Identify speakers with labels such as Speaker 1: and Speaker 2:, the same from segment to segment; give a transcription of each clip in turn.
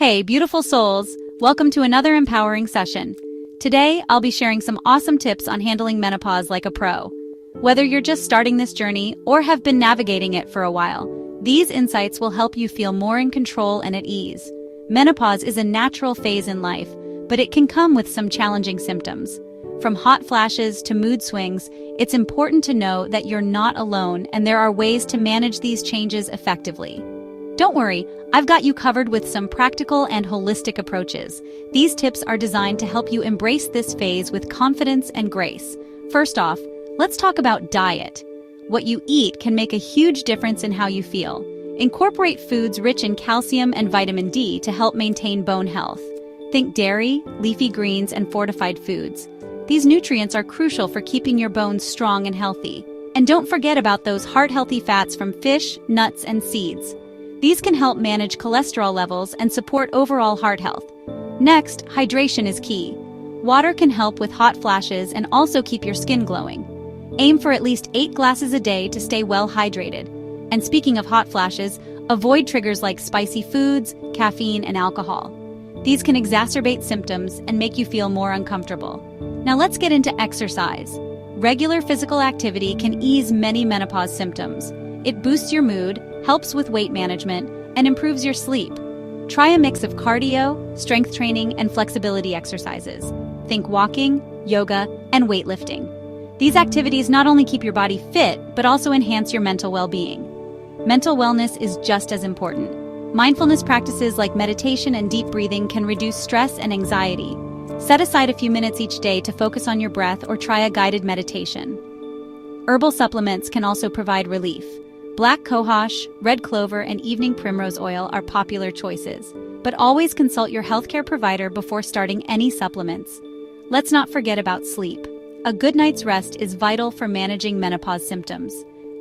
Speaker 1: Hey, beautiful souls, welcome to another empowering session. Today, I'll be sharing some awesome tips on handling menopause like a pro. Whether you're just starting this journey or have been navigating it for a while, these insights will help you feel more in control and at ease. Menopause is a natural phase in life, but it can come with some challenging symptoms. From hot flashes to mood swings, it's important to know that you're not alone and there are ways to manage these changes effectively. Don't worry, I've got you covered with some practical and holistic approaches. These tips are designed to help you embrace this phase with confidence and grace. First off, let's talk about diet. What you eat can make a huge difference in how you feel. Incorporate foods rich in calcium and vitamin D to help maintain bone health. Think dairy, leafy greens, and fortified foods. These nutrients are crucial for keeping your bones strong and healthy. And don't forget about those heart-healthy fats from fish, nuts, and seeds. These can help manage cholesterol levels and support overall heart health. Next, hydration is key. Water can help with hot flashes and also keep your skin glowing. Aim for at least 8 glasses a day to stay well hydrated. And speaking of hot flashes, avoid triggers like spicy foods, caffeine, and alcohol. These can exacerbate symptoms and make you feel more uncomfortable. Now let's get into exercise. Regular physical activity can ease many menopause symptoms. It boosts your mood, helps with weight management, and improves your sleep. Try a mix of cardio, strength training, and flexibility exercises. Think walking, yoga, and weightlifting. These activities not only keep your body fit, but also enhance your mental well-being. Mental wellness is just as important. Mindfulness practices like meditation and deep breathing can reduce stress and anxiety. Set aside a few minutes each day to focus on your breath or try a guided meditation. Herbal supplements can also provide relief. Black cohosh, red clover, and evening primrose oil are popular choices, but always consult your healthcare provider before starting any supplements. Let's not forget about sleep. A good night's rest is vital for managing menopause symptoms.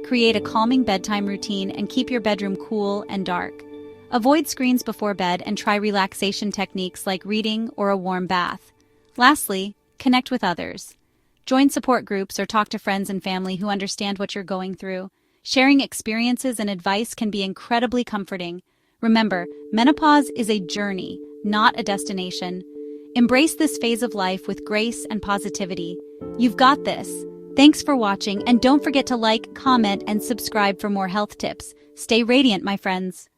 Speaker 1: Create a calming bedtime routine and keep your bedroom cool and dark. Avoid screens before bed and try relaxation techniques like reading or a warm bath. Lastly, connect with others. Join support groups or talk to friends and family who understand what you're going through. Sharing experiences and advice can be incredibly comforting. Remember, menopause is a journey, not a destination. Embrace this phase of life with grace and positivity. You've got this. Thanks for watching, and don't forget to like, comment, and subscribe for more health tips. Stay radiant, my friends.